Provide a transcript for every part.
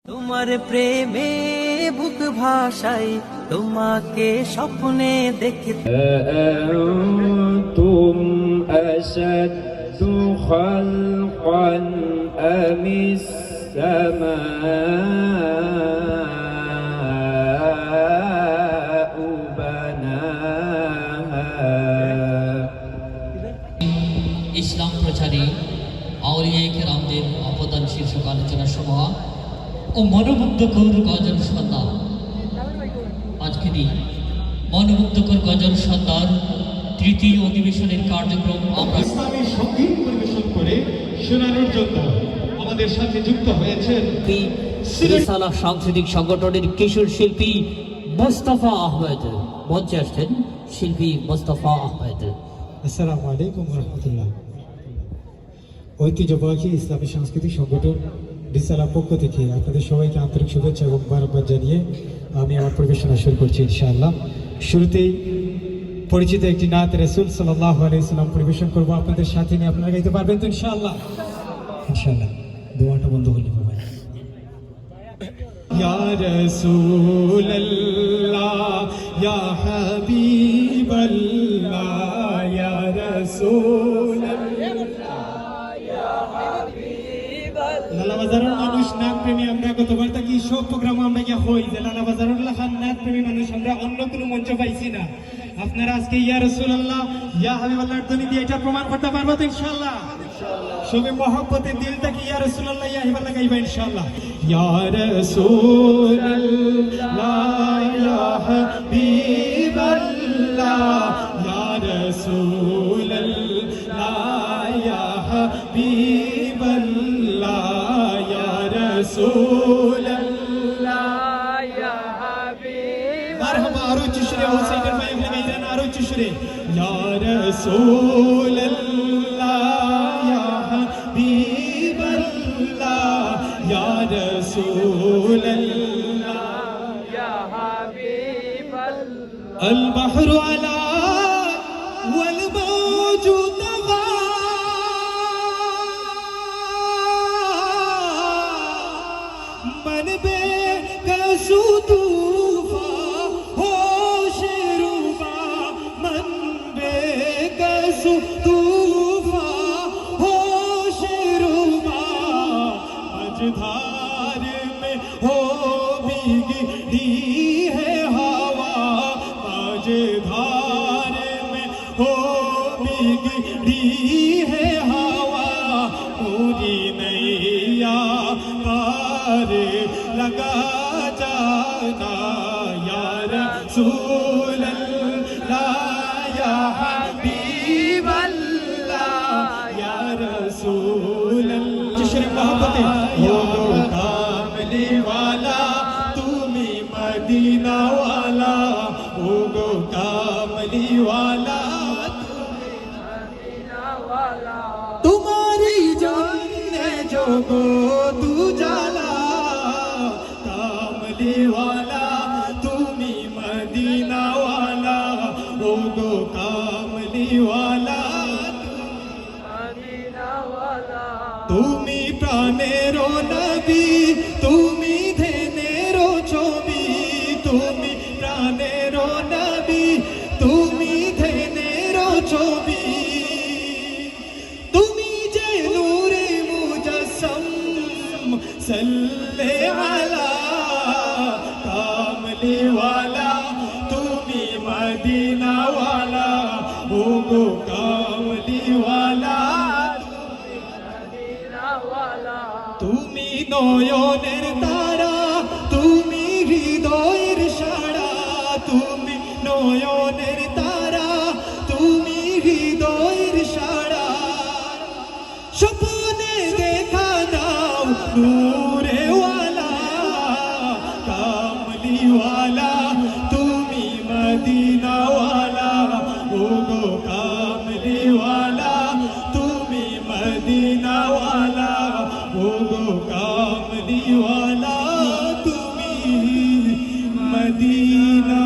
তোমার প্রেমে বুক ভাষাই তোমাকে স্বপ্নে দেখতে أأنتم أشد خلقا أم السماء بناها ইসলাম প্রচারে আউলিয়ায়ে কেরামদের অবদান শীর্ষক আলোচনা সভা ও মনোমুগ্ধকর গজল সন্ধ্যা। আজকে দিন মনোমুগ্ধকর গজল সন্ধ্যার তৃতীয় অধিবেশনের কার্যক্রম আমরা ইসলামী সঙ্গীত পরিবেশন করে শোনানোর জন্য আমাদের সাথে যুক্ত হয়েছেন রিসালা সাংস্কৃতিক সংগঠনের কিশোর শিল্পী মোস্তফা আহমেদ। মঞ্চে আসছেন শিল্পী মোস্তফা আহমেদ। আসসালামু আলাইকুম রহমতুল্লাহ। ঐতিহ্যবাহী ইসলামী সাংস্কৃতিক সংগঠন রিসালার পক্ষ থেকে আপনাদের সবাইকে আন্তরিক শুভেচ্ছা এবং মোবারকবাদ জানিয়ে আমি আমার পরিবেশনা শুরু করছি ইনশাআল্লাহ। শুরুতেই পরিচিত একটি নাত রাসূল সাল্লাল্লাহু আলাইহি ওয়াসাল্লাম পরিবেশন করব আপনাদের সাথে নিয়ে। আপনারা গাইতে পারবেন তো ইনশাআল্লাহ? ইনশাআল্লাহ। দোয়াটা বন্ধ হলে পাবেন। ইয়া রাসূলাল্লাহ ইয়া হাবিবাল্লাহ ইয়া রাসূলাল্লাহ লালা বাজারের মানুষ নাক প্রেমী আমরা গতবার থাকি সব প্রোগ্রাম আমরা কি হই যে লালা বাজারের লাখান নাক প্রেমী মানুষ আমরা অন্য কোনো মঞ্চ পাইছি না। আপনারা আজকে ইয়া রাসূলুল্লাহ ইয়া হাবিবাল্লাহর ধ্বনি দিয়ে এটা প্রমাণ করতে পারবো তো ইনশাআল্লাহ? সবে মহব্বতের দিল থেকে ইয়া রাসূলুল্লাহ ইয়া হাবিবাল্লাহ গাইবা ইনশাআল্লাহ। ইয়া রাসূলুল্লাহ ইয়া হাবিবাল্লাহ ইয়া রাসূলুল্লাহ ইয়া হাবিবাল্লাহ ইয়া রাসূলুল্লাহ ইয়া হাবিব মারহাবা। আরো চুশরে হোসেনের ভাই আপনি গাইলেন আরো চুশরে ইয়া রাসূলুল্লাহ ইয়া হাবিবাল্লাহ ইয়া রাসূলুল্লাহ ইয়া হাবিবাল্লাহ আল বাহরু আলা ওয়াল মাওজু তাগা मन बेकसू तूफा होश रूबा मन बेकसू तूफा होश रूबा मझधार में हो भीगी है हवा मझधार में हो भीगी है हवा पूरी नैया पार लगा जाना या रसूलल्लाह या हबीबल्लाह या रसूलल्लाह जिशरे मोहब्बत या कामली वाला तुम्ही मदीना वाला ओ गो कामली वाला तुम्ही मदीना वाला तुम्हारी जन्ने जो गो तू जाला कामली वाला तुम्ही मदीना वाला ओ गो कामली वाला मदीना वाला তুমি প্রাণের নবী তুমি ধেনের ছবি তুমি প্রাণের নবী তুমি ধেনের ছবি তুমি যে নূরে মুজাসসাম सल्ले आला कामली वाला तुम्ही मदीना वाला ओ गो कामली वाला तुम्ही मदीना वाला তুমি নয়নের তারা তুমি হৃদয়ের সাড়া তুমি নয়নের তারা তুমি হৃদয়ের সাড়া স্বপ্নে দেখা দাও নূরে ওয়ালা কামলি ওয়ালা তুমি মদিনা ওয়ালা ও গো কামলি ওয়ালা তুমি মদিনা ওয়ালা ও গো কামলি ওয়ালা তুমি মদিনা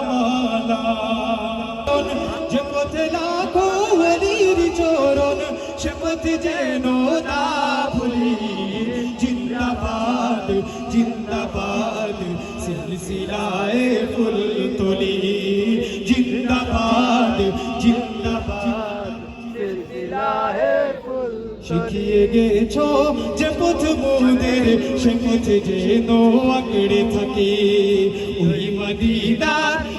ওয়ালা যে পথে লাখো ওলির চরণ সে পথ যেন না ভুলি জিন্দাবাদ জিন্দাবাদ সিলসিলায়ে ফুলতলি জিন্দাবাদ জিন্দাবাদ শিখিয়ে গেছো যে পথ মোদের সে পথে যেন আঁকড়ে থাকি ওই মদিনা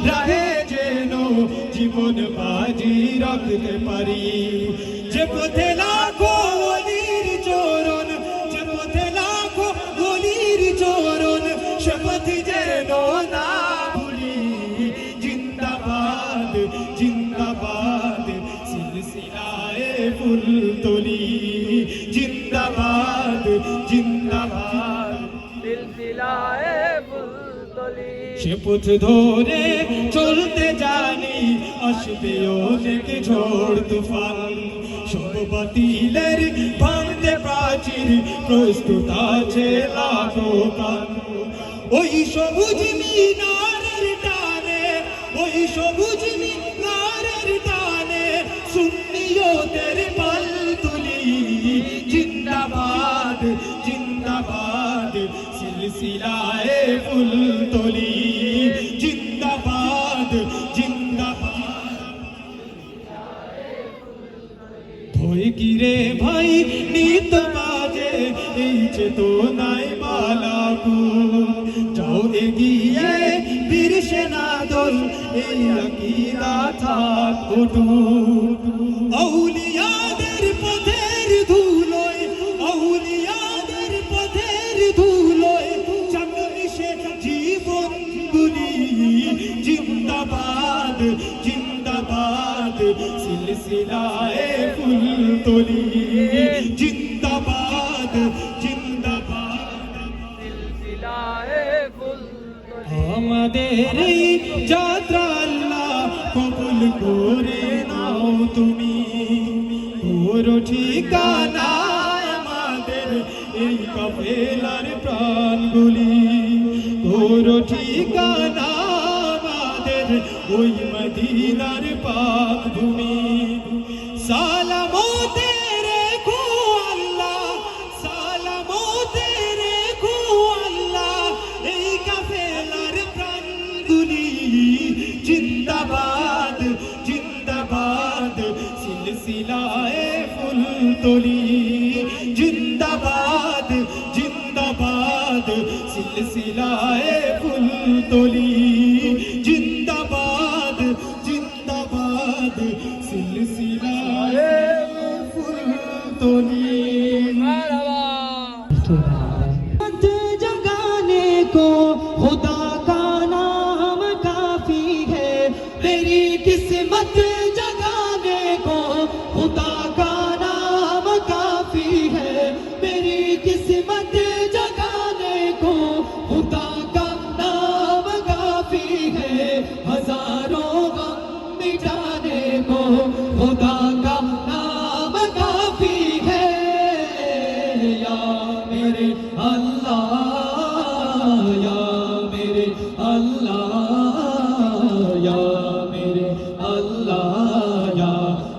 রাহে যেন জীবন বাজি রাখতে পারি যে পথে লাখো ওলির চরণ যে পথে লাখো ওলির চরণ সে পথে যেন না ভুলি জিন্দাবাদ জিন্দাবাদ সিলসিলায়ে ফুলতলি জিন্দাবাদ জিন্দাবাদ সে পথ ধরে চলতে জানি আসবে অনেক ঝড় তুফান সব বাতিলের ভাঙতে প্রাচীর প্রস্তুত আছে লাখো প্রাণ ওই সবুজ মিনারের টানে ওই সবুজ মিনারের টানে সুন্নিয়তের পাল তুলি জিন্দাবাদ জিন্দাবাদ সিলসিলায়ে ফুলতলি জিন্দাবাদ জিন্দাবাদ ভয় কিরে ভাই নিত বাজে এই চেতনায় বালাকু যাও এগিয়ে বীর সেনা দল এই আকীদা থাক অটুট আউলিয়াদের পথের ধুলোয় আউলিয়াদের পথের ধুলোয় চাকরিসে জীবন গুলি জিন্দাবাদ জিন্দাবাদ সিলসিলায়ে ফুলতলি জিন্দাবাদ জিন্দাবাদ আমাদের এই যাত্রা আল্লাহ কবুল করে নাও তুমি পুরো ঠিকানা আমাদের এই কাফেলার প্রাণগুলি পুরো ঠিকানা আমাদের ওই মদিনার পাক ভূমি সালামতে রেখো আল্লাহ সালামতে রেখো আল্লাহ এই কাফেলার প্রাণগুলি জিন্দাবাদ জিন্দাবাদ সিলসিলায়ে ফুলতলি জিন্দাবাদ জিন্দাবাদ সিলসিলায়ে ফুলতলি জিন্দাবাদ জিন্দাবাদ সিলসিলায়ে ফুলতলি जगाने को खुदा का नाम काफी है मेरी किस्मत जगाने को खुदा का नाम काफी है मेरी किस्मत जगाने को खुदा का नाम काफी है हजारों गम मिटाने को खुदा का नाम काफी है या मेरे अल्लाह या मेरे अल्लाह या मेरे अल्लाह या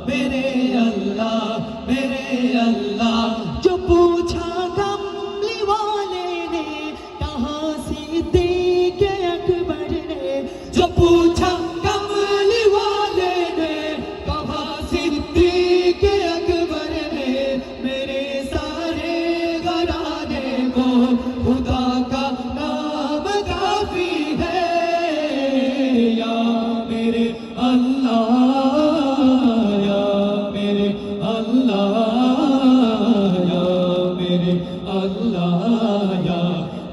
मेरे अल्लाह मेरे अल्लाह जो पूछा कमली वाले ने कहाँ सिद्दीक़ अकबर ने जो पूछा कमली वाले ने कहाँ सिद्दीक़ अकबर ने मेरे सारे घराने को खुदा का नाम काफी है या मेरे अल्लाह या मेरे अल्लाह या मेरे अल्लाह या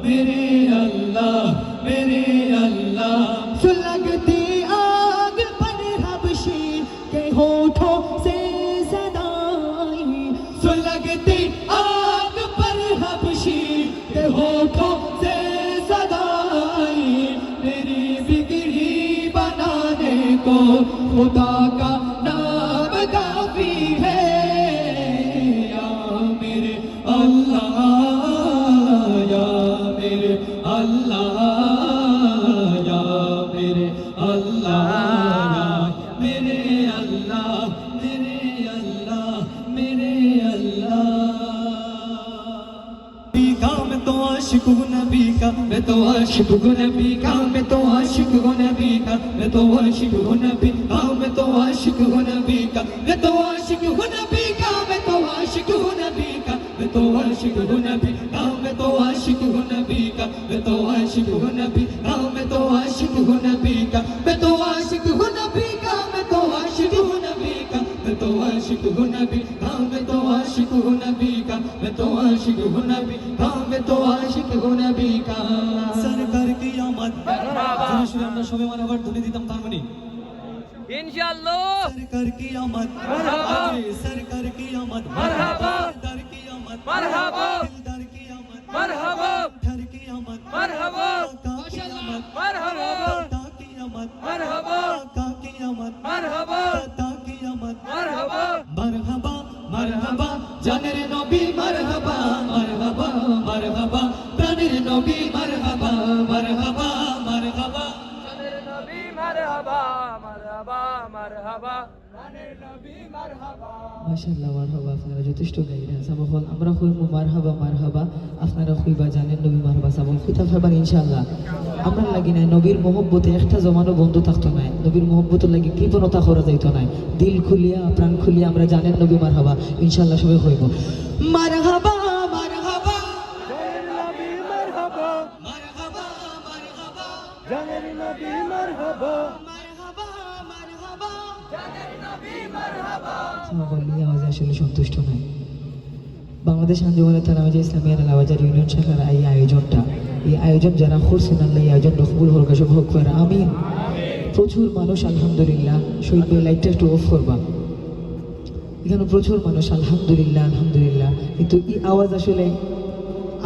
मेरे अल्लाह मेरे अल्लाह सुलगती आग पर हबशी के होठों से सदाई सुलगती आग पर हबशी के होठों से सदाई मेरी बिगड़ी बनाने को खुदा का नाम काफी है या मेरे अल्लाह या मेरे अल्लाह या मेरे अल्लाह या मेरे अल्लाह मेरे अल्लाह मेरे अल्लाह गाम तो आशिक नबी का मैं तो आशिक हूँ नबी का मैं तो आशिक हूँ नबी का मैं तो आशिक हूँ नबी का मैं तो आशिक हूँ नबी का मैं तो आशिक हूँ नबी का मैं तो आशिक हूँ नबी का मैं तो आशिक हूँ नबी का मैं तो आशिक हूँ नबी का मैं तो आशिक हूँ नबी का मैं तो आशिक हूँ नबी का मैं तो आशिक हूँ नबी का मैं तो आशिक हूँ नबी का मैं तो आशिक हूँ नबी का मैं तो आशिक हूँ नबी का मैं तो आशिक हूँ नबी का मैं तो आशिक हूँ नबी का सरकार की आमद जरा শুনে আমরা সবে মানবার ধ্বনি দিতাম তার মানে ইনশাআল্লাহ सरकार की आमद मरहबा सरकार की आमद मरहबा दर की आमद मरहबा दिलदार की आमद मरहबा ठर की आमद मरहबा का की आमद मरहबा ता की आमद मरहबा का की आमद मरहबा ता की आमद मरहबा मरहबा मरहबा জানের নবী মারহাবা মারহাবা মারহাবা প্রাণের নবী মারহাবা মারহাবা মারহাবা প্রাণের নবী মারহাবা মারহাবা মারহাবা প্রাণের নবী মারহাবা মাশাআল্লাহ মারহাবা আপনারা যথেষ্ট গাইরা সাবল আমরা কইমু মারহাবা মারহাবা আপনারা কইবা জানেন নবী মারহাবা সাবল কিতা ফরমান ইনশাআল্লাহ আমরা লাগি না নবীর মহব্বতে একটা জমানো বন্ধু থাকতো না নবীর মহব্বতের লাগি কৃপণতা করা যাইতো না দিল খুলিয়া প্রাণ খুলিয়া আমরা জানেন নবী মারহাবা ইনশাআল্লাহ সবাই কইব মারহাবা মারহাবা জানের নবী মারহাবা মারহাবা মারহাবা জানের নবী মারহাবা মারহাবা মারহাবা জানের নবী মারহাবা সাবল এই আওয়াজে আসলে সন্তুষ্ট নয় বাংলাদেশ আঞ্জুমানে তালাওয়াজে ইসলামিয়া লাওয়াজার ইউনিয়ন শাখার এই আয়োজন যারা করছেন আল্লাহ এই আয়োজন কবুল হোক সব হোক করে আমিন প্রচুর মানুষ আলহামদুলিল্লাহ শহীদ ভাই লাইটটা একটু অফ করবা এখানে প্রচুর মানুষ আলহামদুলিল্লাহ আলহামদুলিল্লাহ কিন্তু এই আওয়াজ আসলে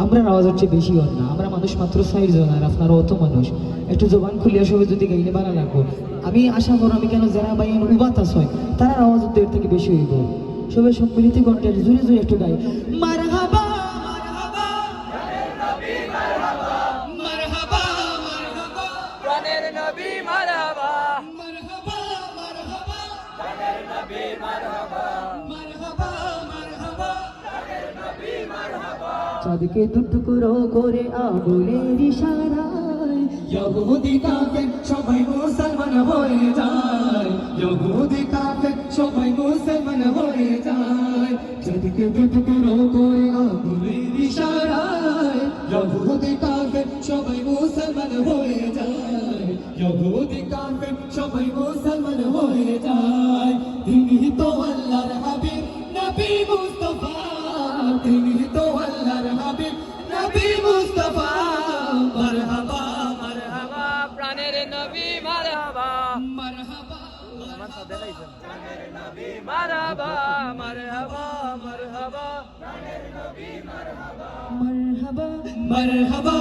আমরা আওয়াজ হচ্ছে বেশি হন না আমরা মানুষ মাত্র ৬ জন আর আপনারা অত মানুষ একটু জবান খুলিয়া সবাই যদি গাইলে ভালো লাগবো আমি আশা করো আমি কেন যারা বাইন উবাতাস হয় তার আওয়াজ তো এর থেকে বেশি হইব সবাই সম্মিলিত কণ্ঠে জোরে জোরে একটু গাই মারহাবা মারহাবা মারহাবা মারহাবা প্রাণের নবী মারহাবা মারহাবা মারহাবা প্রাণের নবী মারহাবা মারহাবা মারহাবা চাঁদকে দুটুকরো করে আগুনের ইশারায় ইহুদি কাফের সবাই মুসলমান হয়ে যায় ইহুদি কাফের সবাই মুসলমান হয়ে যায় চাঁদকে দুটুকরো করে আগুনের ইশারায় ইহুদি কাফের সবাই মুসলমান হয়ে যায় ইহুদি কাফের সবাই মুসলমান হয়ে যায় তিনি তো আল্লাহর হাবিব নবী মুস্তাফা তিনি তো আল্লাহর হাবিব নবী মুস্তাফা মারহাবা মারহাবা প্রাণের নবী মারহাবা মারহাবা মারহাবা মারহাবা মারহাবা মারহাবা मरहबा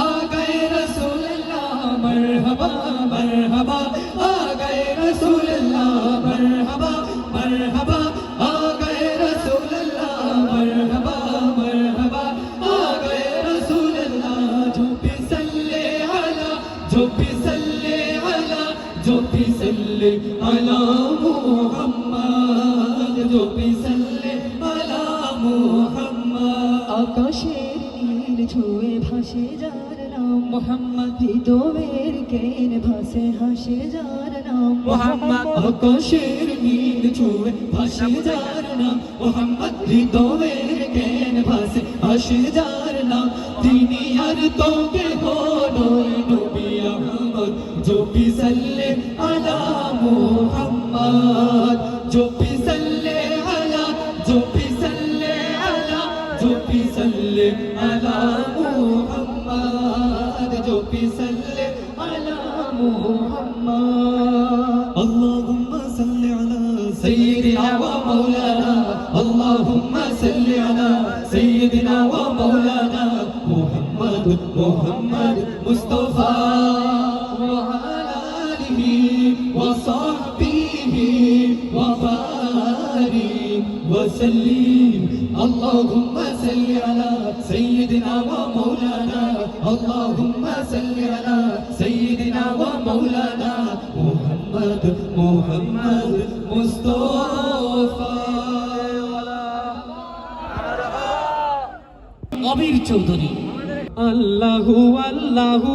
आ गए रसूल अल्लाह मरहबा मरहबा आ गए रसूल अल्लाह मरहबा मरहबा आ गए रसूल अल्लाह मरहबा मरहबा आ गए रसूल अल्लाह जो भी सल्ले अला जो भी सल्ले अला जो भी सल्ले अला मुहम्मद जो भी सल्ले अला मुहम्मद আকাশের নীল ছুঁয়ে ভাসে যার নাম মোহাম্মদ হৃদয়ের কেন ভাসে হাসে যার নাম মোহাম্মদ আকাশের নীল ছুঁয়ে ভাসে যার নাম মোহাম্মদ হৃদয়ের কেন ভাসে হাসে যার নাম তিনি আর তোকে হলো নবী আহমদ जो भी सल्ले अला मुहम्मद जो भी सल्ले अला जो भी सल्ले अला जो भी सल्ले अला मुहम्मद जो भी सल्ले अला मुहम्मद اللهم صل على سيدنا ومولانا اللهم صل على سيدنا ومولانا محمد محمد مصطفى وعلى آله وصحبه وبارك وسلم اللهم صل على سيدنا ومولانا اللهم صل على سيدنا ومولانا محمد محمد مصطفى আমির চৌধুরী আল্লাহু আল্লাহু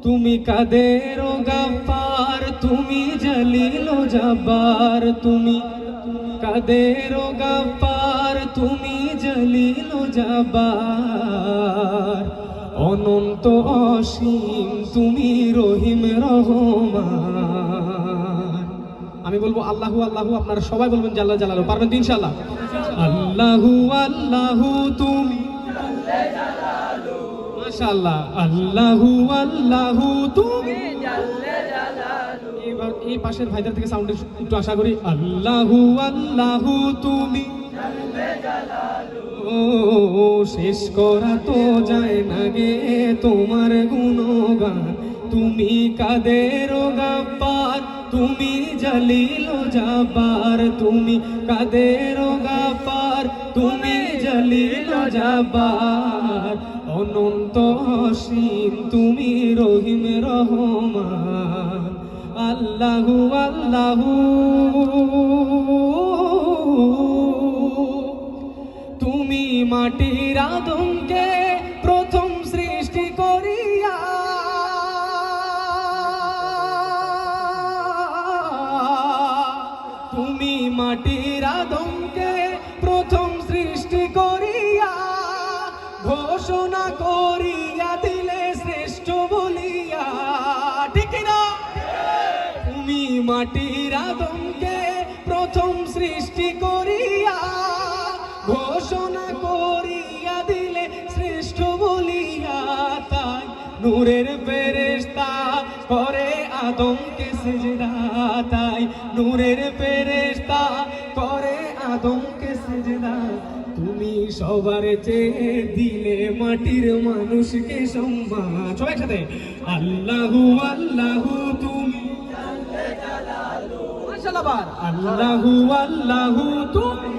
তুমি কাদের ও গাফার, তুমি জলিল ও জব্বার, তুমি কাদের ও গাফার, তুমি জলিল ও জব্বার, অনন্ত অসীম তুমি রহিম রহমান। আমি বলবো আল্লাহু আল্লাহু, আপনারা সবাই বলবেন জাল্লা জালালু, পারবেন তো ইনশাআল্লাহ? আল্লাহু আল্লাহু তুমি মাশাআল্লাহ, আল্লাহু আল্লাহু তুমি, এবার এই পাশের ভাইদের থেকে সাউন্ড একটু আশা করি। আল্লাহু আল্লাহু তুমি, ও শেষ করা তো যায় না গে তোমার গুণগান, তুমি কাদের ও গাফার, তুমি জলিল ও জব্বার, তুমি কাদের ও গাফার, তুমি জলিল ও জব্বার, অনন্ত অসীম তুমি রহিম রহমান। আল্লাহু আল্লাহু তুমি মাটির আদমকে প্রথম সৃষ্টি করিয়া, তুমি মাটির আদমকে প্রথম সৃষ্টি করিয়া, ঘোষণা করিয়া দিলে শ্রেষ্ঠ বলিয়া, ঠিক না? তুমি মাটির আদমকে প্রথম সৃষ্টি করিয়া, ঘোষণা করিয়া দিলে শ্রেষ্ঠ বলিয়া, তাই নূরের ফেরেশতা করে আদমকে সিজদা, তাই নূরের ফেরেশতা করে আদমকে সিজদা, তুমি সবার চেয়ে দিলে মাটির মানুষকে সম্মান। সবাই সাথে আল্লাহু আল্লাহু তুমি, মাশাআল্লাহ, আল্লাহু আল্লাহু তুমি,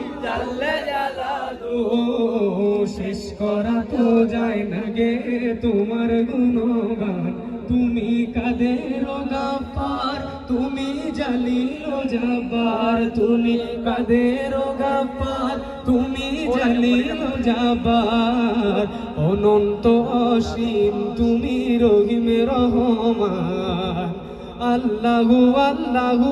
ও শেষ করা তো যায় না গে তোমার গুণগান, তুমি কাদের ও গাফার, তুমি জলিল ও জব্বার, তুমি কাদের ও গাফার, তুমি জলিল ও জব্বার, অনন্ত অসীম তুমি রহিম রহমান। আল্লাহু আল্লাহু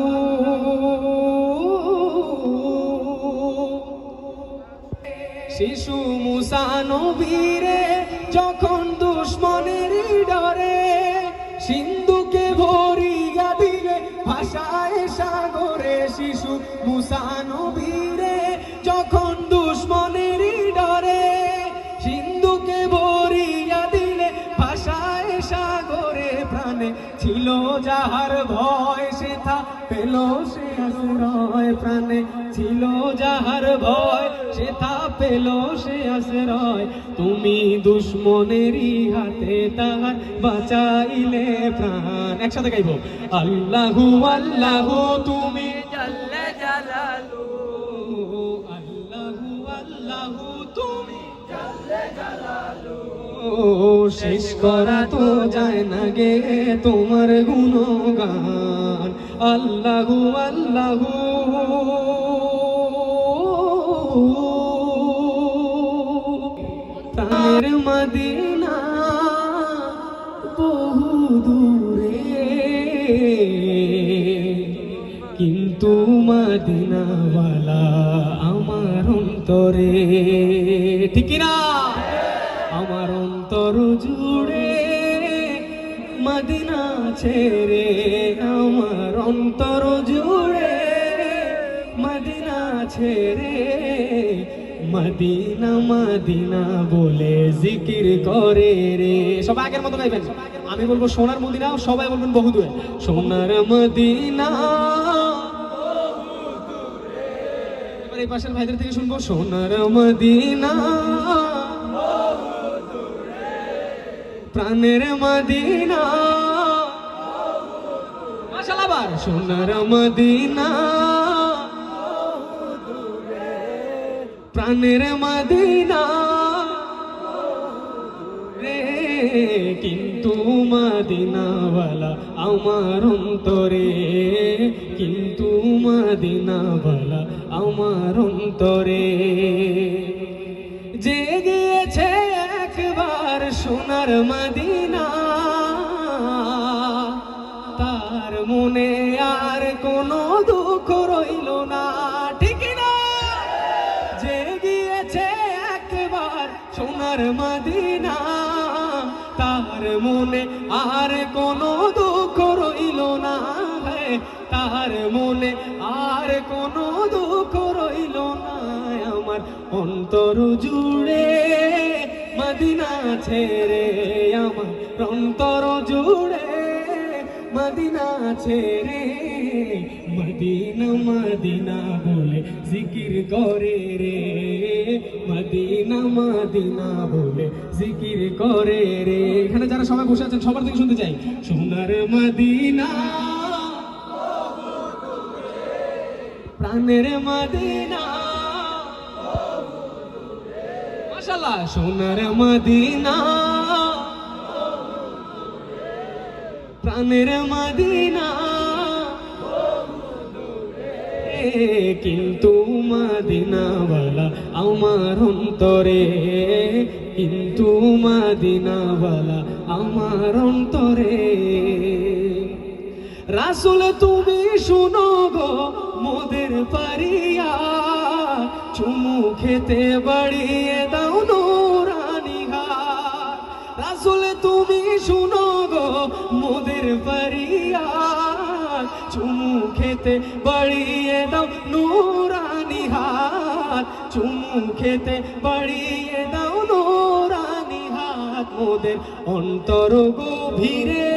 শিশু মুসা নবীরে যখন দুশ্মনের ডরে সিন্ধুকে ভরিয়া দিলে ভাষায় সাগরে, শিশু মুসা নবীরে যখন দুশ্মনের ডরে সিন্ধুকে ভরিয়া দিলে ভাষায় সাগরে, প্রাণে ছিল যাহার ভয় সেথা পেল সে আশ্রয়, প্রাণে ছিল যাহার ভয় সেথা পেল সে আশ্রয়, তুমি দুশ্মনেরই হাতে তাহার বাঁচাইলে প্রাণ। একসাথে গাইব আল্লাহু আল্লাহু তুমি, আল্লাহু আল্লাহু তুমি, ও শেষ করা তো যায় না গে তোমার গুণগান। আল্লাহু আল্লাহু প্রাণের মদিনা বহু দূরে, কিন্তু মদিনাওয়ালা আমার অন্তরে, ঠিক না? আমার অন্তর জুড়ে মদিনা ছেড়ে, আমার অন্তর জুড়ে মদিনা ছেড়ে, মদিনা মদিনা বলে জিকির করে রে। সবাই আগের মতো গাইবেন, আমি বলবো সোনার মদিনা, সবাই বলবেন বহু দূরে। সোনার মদিনা, এবার এই পাশের ভাইদের থেকে শুনবো সোনার মদিনা, প্রাণের মদিনা, মাশাআল্লাহ, আবার সোনার মদিনা, প্রাণের মদিনা রে, কিন্তু কিন্তু মদিনাওয়ালা আমার অন্তরে, কিন্তু মদিনাওয়ালা আমার অন্তরে। জেগেছে একবার সোনার মদিনা, তার মনে আর কোনো দুঃখ রইল না, ঠিক না? জেগেছে একবার সোনার মদিনা, তার মনে আর কোনো দুঃখ রইল না, তার মনে আর কোনো দুঃখ রইল না। আমার অন্তর জুড়ে মদিনা ছেড়ে, আমার অন্তর জুড়ে মদিনা ছেড়ে, মদিনা মদিনা বলে জিকির করে রে, মদিনা মদিনা বলে জিকির করে রে। এখানে যারা সবাই বসে আছেন সবার থেকে শুনতে চাই, সোনার মদিনা, প্রাণের মদিনা, মাশাআল্লাহ, সোনার মদিনা, প্রাণের মদিনা, কিন্তু মদিনাওয়ালা আমার অন্তরে, কিন্তু মদিনাওয়ালা আমার অন্তরে। রাসূল তুমি শুনো গো মোদের পারিয়া, চুমু খেতে বাড়িয়ে দাও নূরানি হাত। রাসূল তুমি শুনো গো মোদের পারিয়া, চুমু খেতে বাড়িয়ে দাও নূরানি হাত, চুমু খেতে বাড়িয়ে দাও নূরানি হাত। মোদের অন্তর গভীরে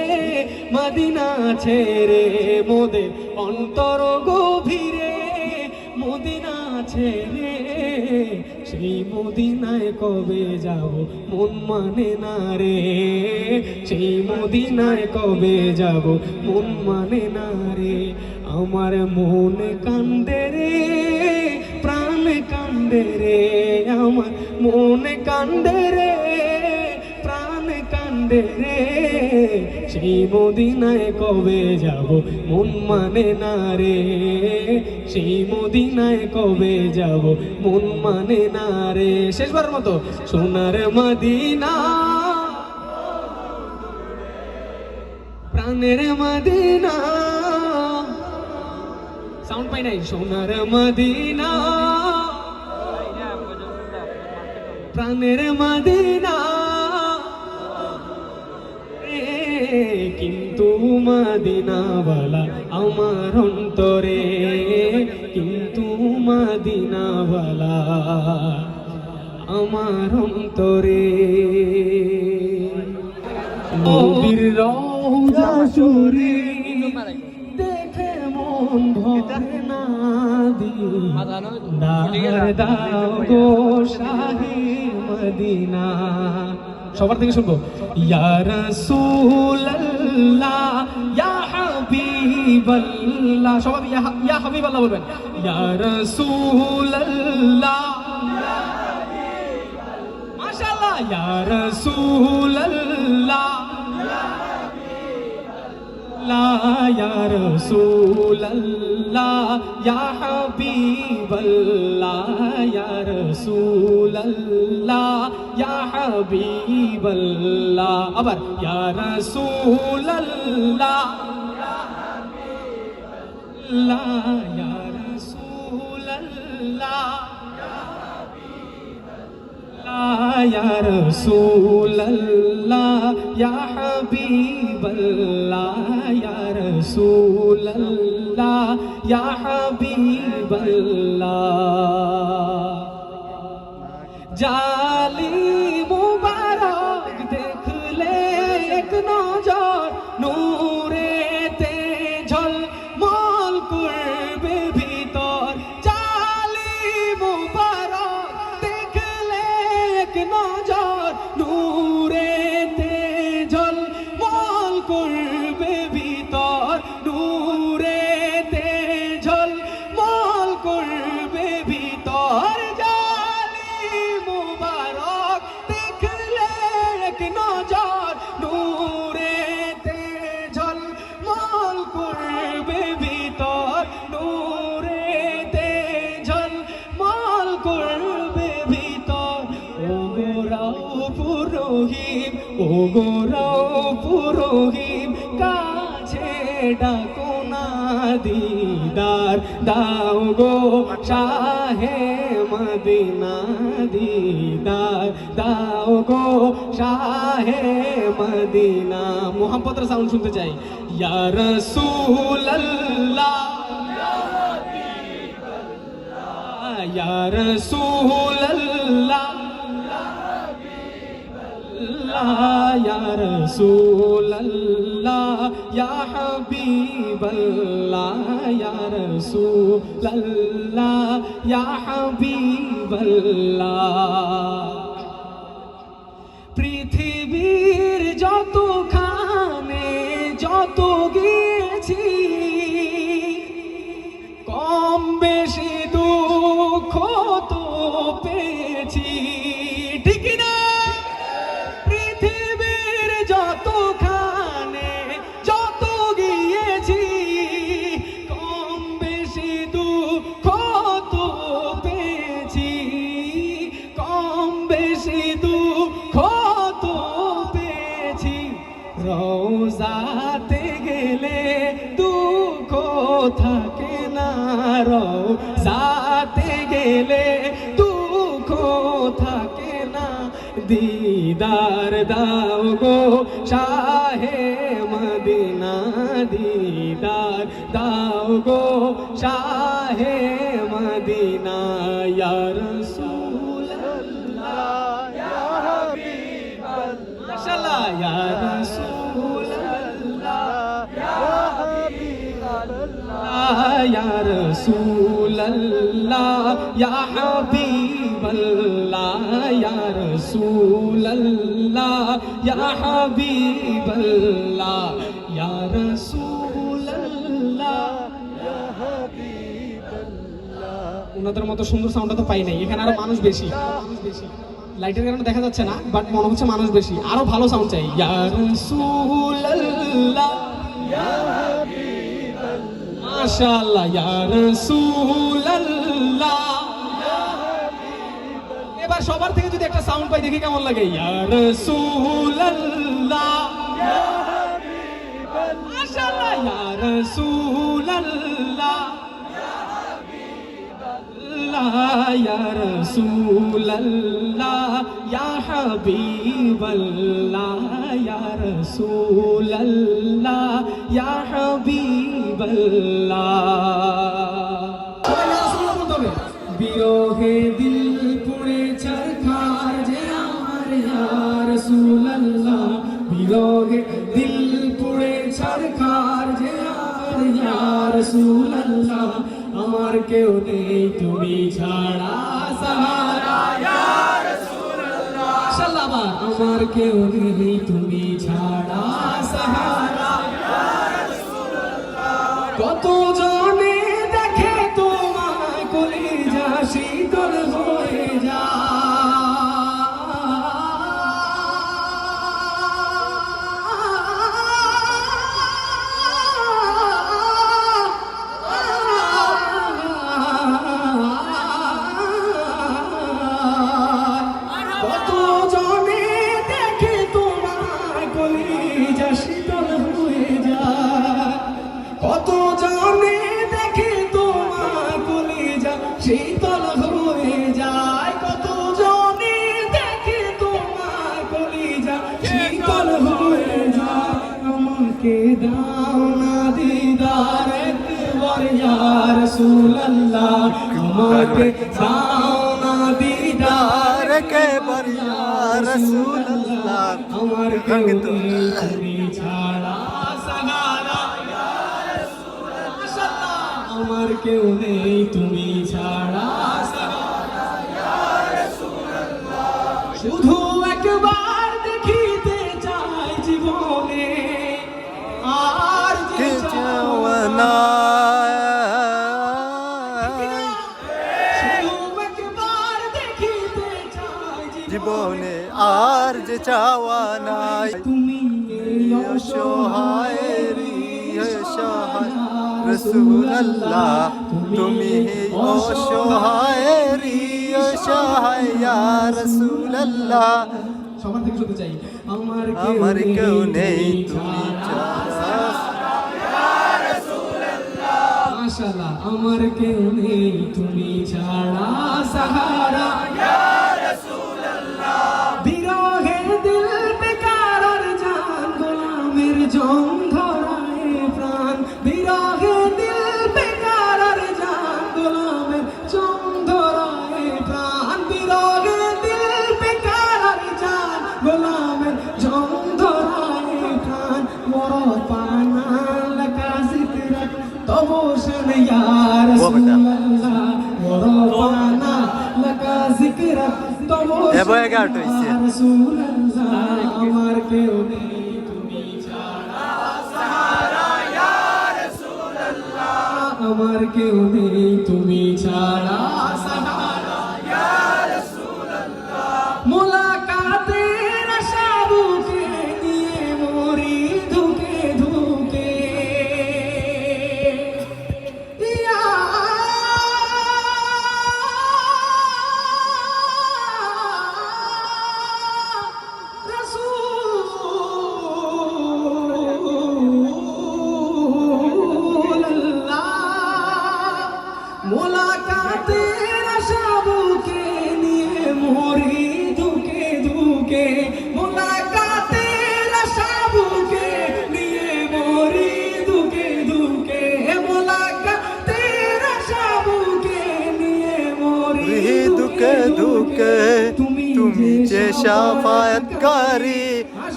মদিনা ছেড়ে, মোদের অন্তর গভীরে মদিনা ছেড়ে, সেই মদিনায় কবে যাব মন মানে না রে, সেই মদিনায় কবে যাব মন মানে না রে। আমার মন কান্দে রে, প্রাণ কান্দে রে, আমার মন কান্দে রে, প্রাণ কান্দে রে, সেই মদিনায় কবে যাব মন মানে না রে, সেই মদিনায় কবে যাব মন মানে না রে। শেষবারের মতো, সোনার মদিনা, প্রাণের মদিনা, সাউন্ড পাই নাই, সোনার মদিনা, প্রাণের মদিনা, কিন্তু মদিনাওয়ালা আমার অন্তরে, কিন্তু মদিনাওয়ালা আমার অন্তরে। নবীর রওজা শরীফ দেখে মন ভরে না দিদার দাও গো শাহে মদিনা। সবার থেকে শুনবো, ইয়া রাসূলুল্লাহ ইয়া হাবিবাল্লাহ, সবাই ইয়া হাবিবাল্লাহ বলবেন, ইয়া রাসূলুল্লাহ, মাশাআল্লাহ, ইয়া রাসূলুল্লাহ, ইয়া রাসূলুল্লাহ ইয়া হাবিবাল্লাহ, ইয়া রাসূলুল্লাহ ইয়া হাবিবাল্লাহ। আবার ইয়া রাসূলুল্লাহ, ইয়া রাসূলুল্লাহ, ইয়া রাসূলুল্লাহ ইয়া হাবিবাল্লাহ, ইয়া রাসূলুল্লাহ ইয়া হাবিবাল্লাহ। জালি মুবারক দেখলে এক নজর নূরেতে ঝলমল করবে ভিতর, জালি মুবারক দেখলে এক নজর নূরেতে ঝলমল করবে ভিতর, নূরেতে ঝলমল করবে ভিতর। জালি মুবারক দেখলে এক নজর নূর ও পুরোহিত কাছে ডাকো না দিদার দাও গো শাহে মদিনা দিদার দাও গো শাহে মদিনা মোহাম্মতের সাউন্ড শুনতে চাই ইয়া রাসূলুল্লাহ ইয়া রাসূলুল্লাহ या रसूल अल्लाह या हबीब अल्लाह या रसूल अल्लाह या हबीब अल्लाह পৃথিবীর যতখানে যত গিয়েছি কম বেশি দুঃখ তো পেয়েছি ঠিক না যতখানে যত গিয়েছি কম বেশি দুঃখ তো পেয়েছি কম বেশি দুঃখ তো পেয়েছি রওজাতে গেলে দুঃখ থাকে না রওজাতে গেলে দুঃখ থাকে না दीदार दाओ गो शाहे मदीना दीदार दाओ गो शाहे मदीना या रसूल अल्लाह या हबीब अल्लाह माशाअल्लाह या रसूल अल्लाह या हबीब अल्लाह या रसूल अल्लाह या हबीब अल्लाह या रसूल अल्लाह या हबीब अल्लाह या रसूल अल्लाह या हबीब अल्लाह ওনাদের মতো সুন্দর সাউন্ডটা তো পাই নাই এখানে আরো মানুষ বেশি লাইটের কারণে দেখা যাচ্ছে না বাট মনে হচ্ছে মানুষ বেশি আরো ভালো সাউন্ড চাই ইয়া রাসূল আল্লাহ ইয়া হাবিব আল্লাহ মাশাআল্লাহ ইয়া রাসূল আল্লাহ এবার সবার থেকে যদি একটা সাউন্ড পাই দেখি কেমন লাগে ইয়া রাসূলুল্লাহ ইয়া হাবিবাল্লাহ মাশাআল্লাহ ইয়া রাসূলুল্লাহ ইয়া হাবিবাল্লাহ ইয়া রাসূলুল্লাহ ইয়া হাবিবাল্লাহ ইয়া রাসূলুল্লাহ ইয়া হাবিবাল্লাহ বিরহে দিল পুড়ে ছারখার যে আমার ইয়া রাসূলুল্লাহ বিরহে দিল পুড়ে ছারখার যে আমার ইয়া রাসূলুল্লাহ আমার কেউ নেই তুমি ছাড়া সাহারা ইয়া রাসূলুল্লাহ মাশাআল্লাহ আমার কেউ নেই তুমি ছাড়া সাহারা ইয়া রাসূলুল্লাহ কত জনে দেখে তোমায় কলিজা শীতল হয়ে যায় কত জনে দেখে তোমায় কলিজা শীতল হয়ে যায় কত জনে দেখে তোমার কলিজা শীতল হয়ে যায় কত জনে দেখে তোমার কলিজা শীতল হয়ে যায় আমাকে দাও না দিদার একবার ইয়া রাসূলুল্লাহ আমাকে দাও না দিদার একবার ইয়া রাসূলুল্লাহ আমার কেউ নেই তুমি ছাড়া সাহারা আমার কেউ নেই তুমি ছাড়া শুধু একবার দেখিতে চাই জীবনে আর যে চাওয়া শুধু একবার দেখিতে চাই জীবনে আর যে চাওয়া নাই তুমি এই অসহায়ের অসহায় রাসূলুল্লাহ তুমি অসহায়ের অসহায় ইয়া রাসূলুল্লাহ সবার থেকে শুনতে চাই। আমার আমার কেউ নেই তুমি ছাড়া মাশাআল্লাহ, আমার কেউ নেই তুমি ছাড়া সাহারা ইয়া রাসূলুল্লাহ, বিরহে দিল বেকার আর জান গোলামের জং ধরায় প্রাণ, বিরহে দিল বেকার আর জান গোলামের জং ধরায় প্রাণ, বিরহে দিল বেকার আর জান গোলামের জং ধরায় প্রাণ, মরপানা লাকা জিকরাত তবু শুনে ইয়া রাসূলুল্লাহ, মরপানা লাকা জিকরাত তবু এবার 11টা হইছে। ইয়া রাসূলুল্লাহ, আমার কেউ নেই তুমি ছাড়া সাহারা ইয়া রাসূলুল্লাহ, আমার কেউ নেই তুমি ছাড়া সাহারা ইয়া রাসূলুল্লাহ, মুলাকাতের আশা বুকে নিয়ে মরি ধুকে ধুকে ইয়া রাসূলুল্লাহ, মুলাকাতের আশা বুকে নিয়ে মরি ধুকে ধুকে, মুলাকাতের আশা বুকে নিয়ে মরি ধুকে ধুকে, মুলাকাতের আশা বুকে নিয়ে মরি দুকে দুকে তুমি যে শাফায়াতকারী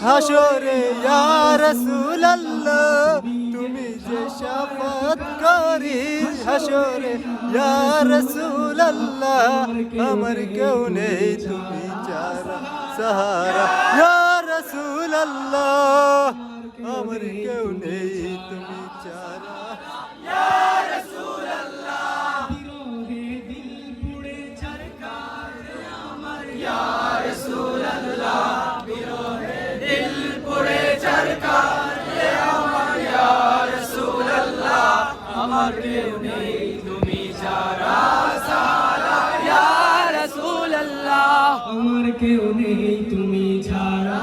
হাসরে ইয়া রাসূলুল্লাহ, তুমি যে শাফায়াতকারী হাসরে ইয়া রাসূলুল্লাহ, আমার কেউ নেই তুমি ছাড়া সাহারা ইয়া রাসূলুল্লাহ, আমার কেউ নেই তুমি ছাড়া ইয়া রাসূলুল্লাহ, আমার কেউ নেই তুমি ছাড়া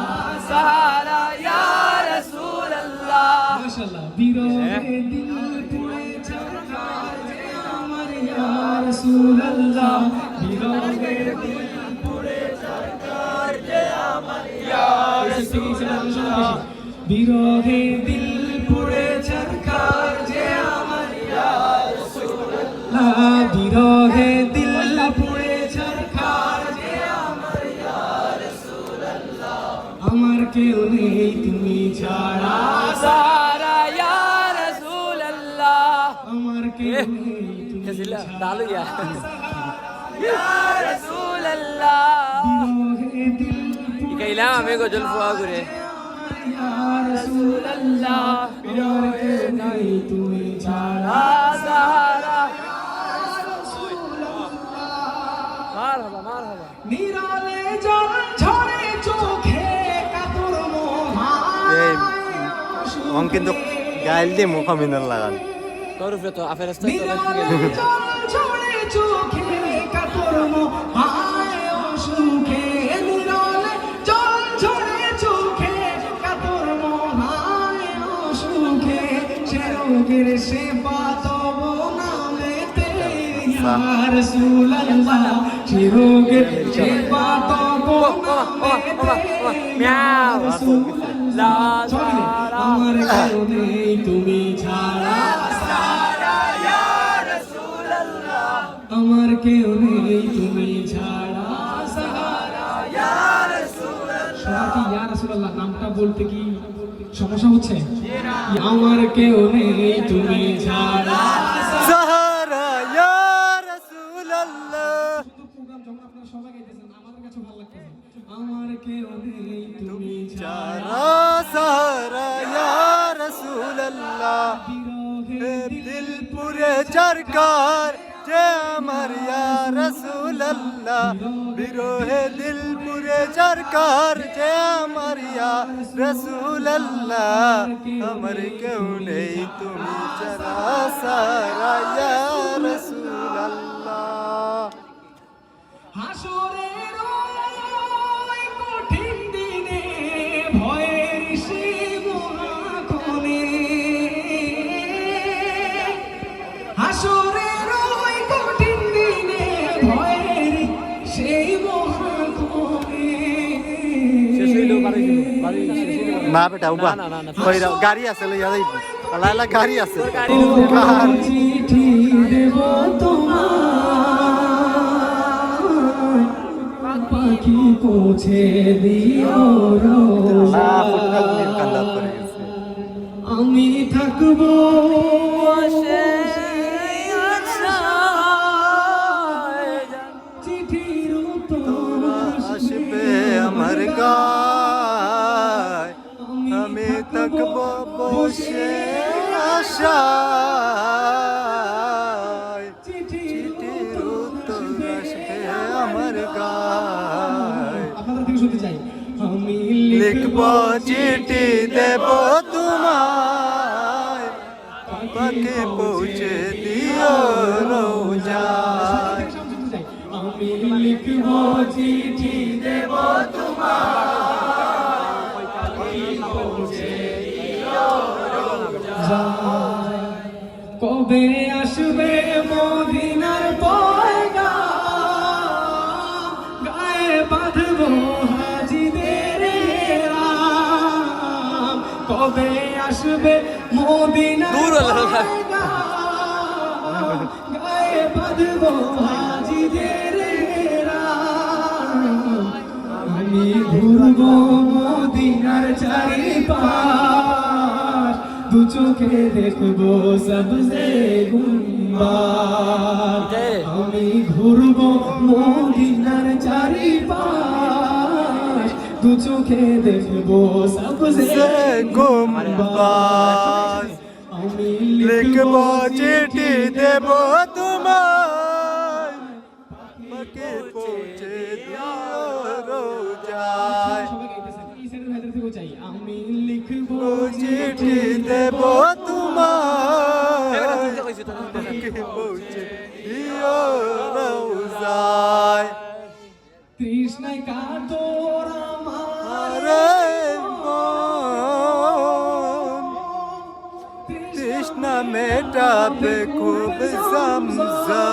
সাহারা ইয়া রাসূলুল্লাহ, মাশাআল্লাহ, বিরহে দিল পুড়ে ছারখার যে আমার ইয়া রাসূলুল্লাহ, বিরহে দিল পুড়ে ছারখার যে আমার ইয়া রাসূলুল্লাহ, বিরহে দিল পুড়ে ছারখার যে আমার ইয়া রাসূলুল্লাহ, বিরহে দিল পুড়ে ছারখার যে আমার ইয়া রাসূলুল্লাহ, আমার কেউ নেই তুমি ছাড়া সাহারা ইয়া রাসূলুল্লাহ, আমার কেউ নেই তুমি ডালো ইয়া রাসূলুল্লাহ, বিরহে দিল ইকাইলাম আমি গজল ফুয়া করে ইয়া রাসূলুল্লাহ, আমার কেউ নেই তুমি ছাড়া সাহারা মারহাবা মারহাবা নিরালে জল ঝরে চোখে কাতর এই মোহায় অন কিন্তু গাইল দিয়ে মুখ মিনার লাগান তোর উপরে তো আফেরাস্তা নিরালে জল ঝরে চোখে কাতর মোহায় অসুখে, নিরালে জল ঝরে চোখে কাতর মোহায় অসুখে, সে রোগের সেবা তব নামেতে ইয়া রাসূলুল্লাহ, সে রোগের সেবা তব নামেতে ইয়া রাসূলুল্লাহ, আমার কেউ নেই তুমি ছাড়া সাহারা ইয়া রাসূলুল্লাহ, আমার কেউ নেই তুমি ছাড়া সাহারা ইয়া রাসূলুল্লাহ। সবার কি ইয়া রাসূলুল্লাহ নামটা বলতে কি সমস্যা হচ্ছে? আমার কেউ নেই তুমি ছাড়া সাহারা ইয়া রাসূলুল্লাহ, প্রোগ্রাম যখন আপনারা সবাই গাইতেছেন আমাদের কাছে ভালো লাগতেছে। আমার কেউ নেই তুমি ছাড়া সাহারা ইয়া রাসূলুল্লাহ, এ দিল পুরে চরকার যে আমার ইয়া রাসূলুল্লাহ, বিরহে দিল পুরে চরকার যে আমার ইয়া রাসূলুল্লাহ, আমার কেউ নেই তুমি ছাড়া সাহারা ইয়া রাসূলুল্লাহ। হাসরের ওই কঠিন দিন না বেটা উবা না, না, না। কইরা গাড়ি আছে লইয়া যাইব লাইলা গাড়ি আছে তোর গাড়ির উপরে গাড়ি। চিঠি দেব তোমার পাখি পৌঁছে দিও না ফুটবল নিয়ে কান্দা করে গেছে আমি থাকবো চিঠির উত্তর আসবে আমার গায় আমি থাকব বসে আশায় চিঠির উত্তর আসবে আমার গায় আপনাদের থেকে শুনতে চাই আমি লিখব চিঠি দেব তোমায় পাকে পৌঁছে দিও রোজায় শুনতে চাই আমি লিখব চিঠি দেব তোমার কবে আসবে মদিনার পয়গাম গায়ে বাঁধব হাজিদের রাম কবে আসবে মদিনার দূর হলো না। পয়গাম গায়ে বাঁধব হাজিদের রাম আমি ঘুরব মদিনার চারিপাশ দু চোখে দেখবো সবজে গুম্বাদ আমি ঘুরব মদিনার চারিপাশ দু চোখে দেখবো সবজে গুম্বাদ আমি লিখব চিঠি দেব তোমায় পাকে পৌঁছে দিও রোজায় সবাই গাইতেছেন এই সাইডের ভাইদের থেকেও চাই আমি লিখব চিঠি দেব তোমায় তুলতে কইছি তো পাকে পৌঁছে দিও রোজায় তৃষ্ণায় কাতর আমার আরে মন তৃষ্ণা মেটাবে খুব সমঝা